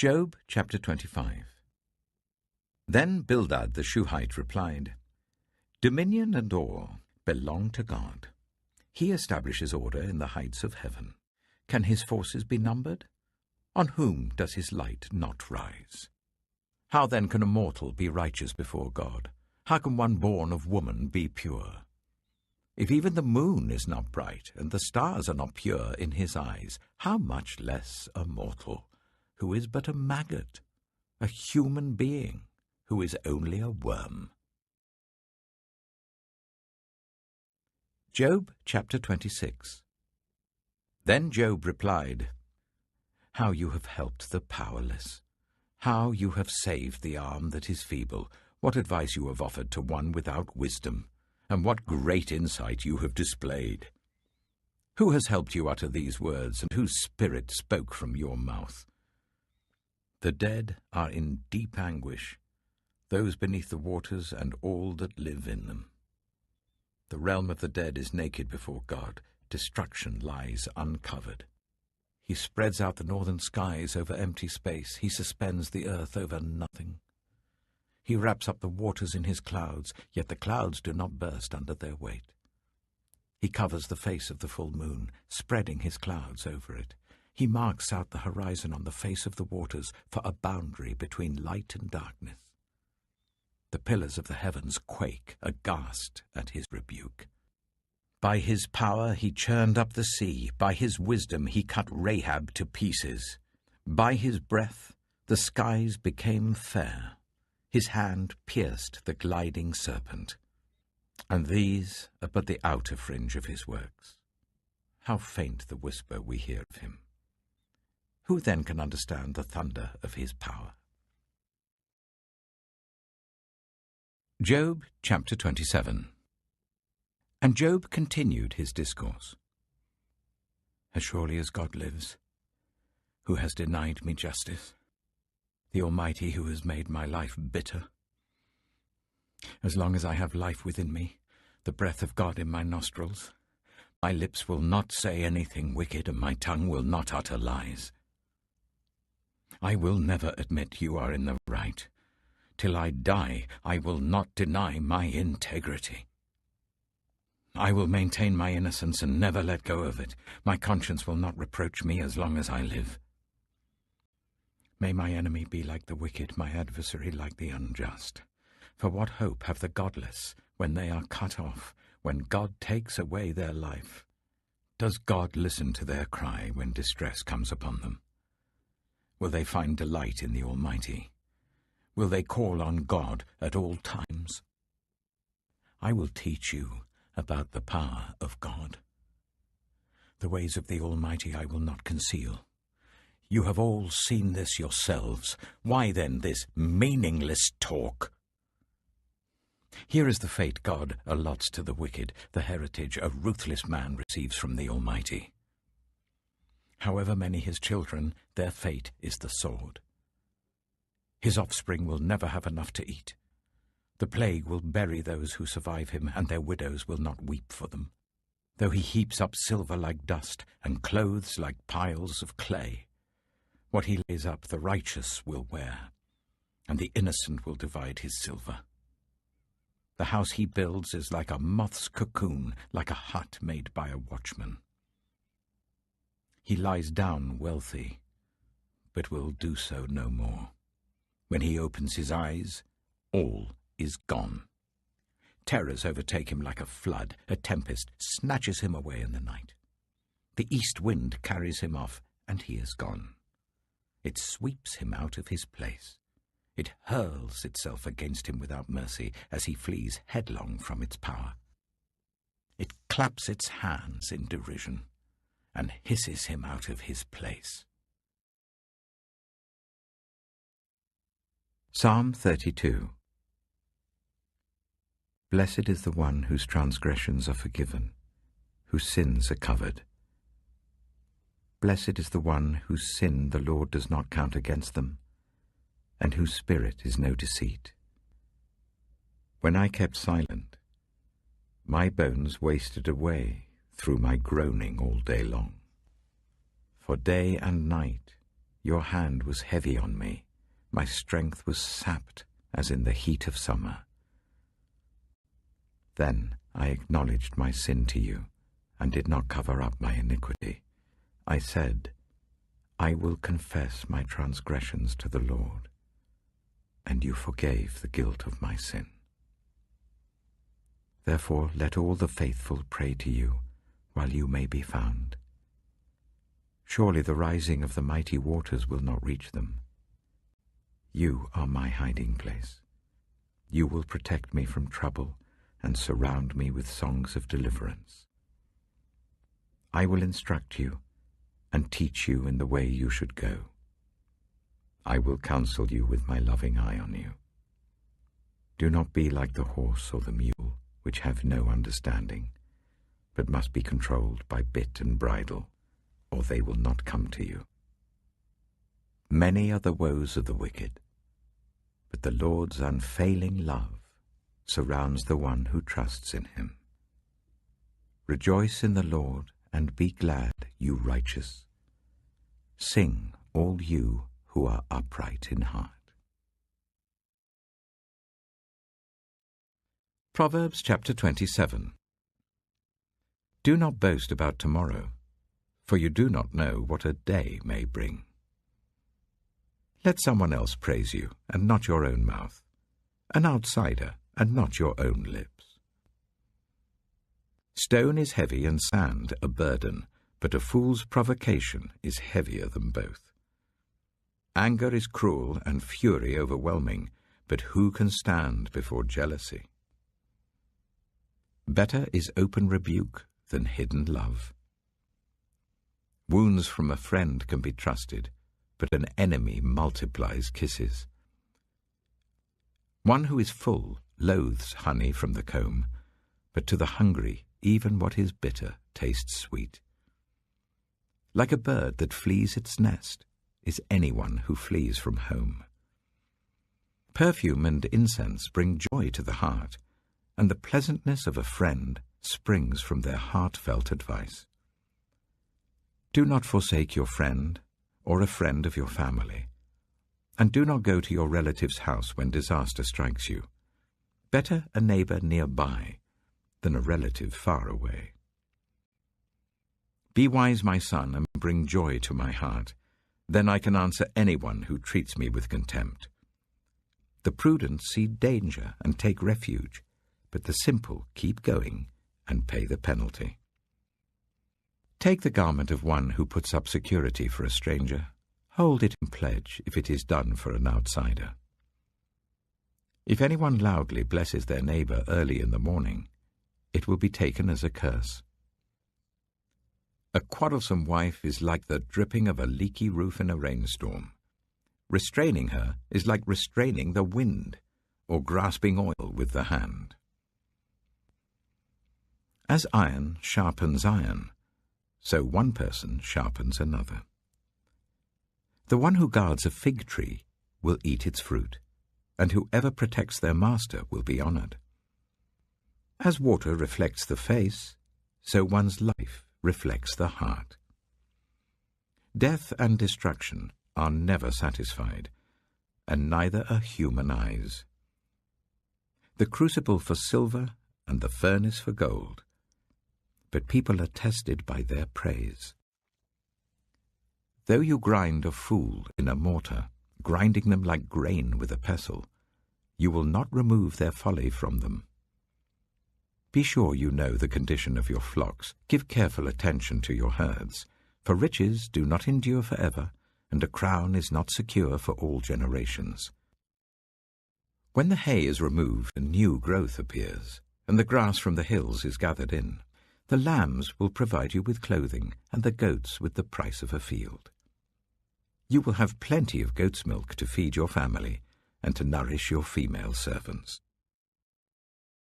Job chapter 25. Then Bildad the Shuhite replied, Dominion and awe belong to God. He establishes order in the heights of heaven. Can his forces be numbered? On whom does his light not rise? How then can a mortal be righteous before God? How can one born of woman be pure? If even the moon is not bright, and the stars are not pure in his eyes, how much less a mortal, who is but a maggot, a human being, who is only a worm. Job chapter 26. Then Job replied, How you have helped the powerless! How you have saved the arm that is feeble! What advice you have offered to one without wisdom! And what great insight you have displayed! Who has helped you utter these words, and whose spirit spoke from your mouth? The dead are in deep anguish, those beneath the waters and all that live in them. The realm of the dead is naked before God. Destruction lies uncovered. He spreads out the northern skies over empty space. He suspends the earth over nothing. He wraps up the waters in his clouds, yet the clouds do not burst under their weight. He covers the face of the full moon, spreading his clouds over it. He marks out the horizon on the face of the waters for a boundary between light and darkness. The pillars of the heavens quake, aghast at his rebuke. By his power he churned up the sea. By his wisdom he cut Rahab to pieces. By his breath the skies became fair. His hand pierced the gliding serpent. And these are but the outer fringe of his works. How faint the whisper we hear of him! Who then can understand the thunder of his power? Job chapter 27. And Job continued his discourse. As surely as God lives, who has denied me justice, the Almighty who has made my life bitter. As long as I have life within me, the breath of God in my nostrils, my lips will not say anything wicked, and my tongue will not utter lies. I will never admit you are in the right. Till I die, I will not deny my integrity. I will maintain my innocence and never let go of it. My conscience will not reproach me as long as I live. May my enemy be like the wicked, my adversary like the unjust. For what hope have the godless when they are cut off, when God takes away their life? Does God listen to their cry when distress comes upon them? Will they find delight in the Almighty? Will they call on God at all times? I will teach you about the power of God. The ways of the Almighty I will not conceal. You have all seen this yourselves. Why then this meaningless talk? Here is the fate God allots to the wicked, the heritage a ruthless man receives from the Almighty. However many his children, their fate is the sword. His offspring will never have enough to eat. The plague will bury those who survive him, and their widows will not weep for them. Though he heaps up silver like dust, and clothes like piles of clay, what he lays up the righteous will wear, and the innocent will divide his silver. The house he builds is like a moth's cocoon, like a hut made by a watchman. He lies down wealthy, but will do so no more. When he opens his eyes, all is gone. Terrors overtake him like a flood. A tempest snatches him away in the night. The east wind carries him off, and he is gone. It sweeps him out of his place. It hurls itself against him without mercy as he flees headlong from its power. It claps its hands in derision and hisses him out of his place. Psalm 32. Blessed is the one whose transgressions are forgiven, whose sins are covered. Blessed is the one whose sin the Lord does not count against them, and whose spirit is no deceit. When I kept silent, my bones wasted away through my groaning all day long. For day and night Your hand was heavy on me. My strength was sapped as in the heat of summer. Then I acknowledged my sin to you and did not cover up my iniquity. I said, I will confess my transgressions to the Lord, and you forgave the guilt of my sin. Therefore let all the faithful pray to you while you may be found. Surely the rising of the mighty waters will not reach them. You are my hiding place. You will protect me from trouble and surround me with songs of deliverance. I will instruct you and teach you in the way you should go. I will counsel you with my loving eye on you. Do not be like the horse or the mule, which have no understanding, but must be controlled by bit and bridle, or they will not come to you. Many are the woes of the wicked, but the Lord's unfailing love surrounds the one who trusts in him. Rejoice in the Lord and be glad, you righteous. Sing, all you who are upright in heart. Proverbs chapter 27. Do not boast about tomorrow, for you do not know what a day may bring. Let someone else praise you, and not your own mouth, an outsider, and not your own lips. Stone is heavy and sand a burden, but a fool's provocation is heavier than both. Anger is cruel and fury overwhelming, but who can stand before jealousy? Better is open rebuke than hidden love. Wounds from a friend can be trusted, but an enemy multiplies kisses. One who is full loathes honey from the comb, but to the hungry even what is bitter tastes sweet. Like a bird that flees its nest is anyone who flees from home. Perfume and incense bring joy to the heart, and the pleasantness of a friend springs from their heartfelt advice. Do not forsake your friend or a friend of your family, and do not go to your relative's house when disaster strikes you. Better a neighbor nearby than a relative far away. Be wise, my son, and bring joy to my heart. Then I can answer anyone who treats me with contempt. The prudent see danger and take refuge, but the simple keep going and pay the penalty. Take the garment of one who puts up security for a stranger. Hold it in pledge if it is done for an outsider. If anyone loudly blesses their neighbor early in the morning, it will be taken as a curse. A quarrelsome wife is like the dripping of a leaky roof in a rainstorm. Restraining her is like restraining the wind, or grasping oil with the hand. As iron sharpens iron, so one person sharpens another. The one who guards a fig tree will eat its fruit, and whoever protects their master will be honored. As water reflects the face, so one's life reflects the heart. Death and destruction are never satisfied, and neither are human eyes. The crucible for silver and the furnace for gold, but people are tested by their praise. Though you grind a fool in a mortar, grinding them like grain with a pestle, you will not remove their folly from them. Be sure you know the condition of your flocks. Give careful attention to your herds, for riches do not endure forever, and a crown is not secure for all generations. When the hay is removed, a new growth appears, and the grass from the hills is gathered in. The lambs will provide you with clothing, and the goats with the price of a field. You will have plenty of goat's milk to feed your family, and to nourish your female servants.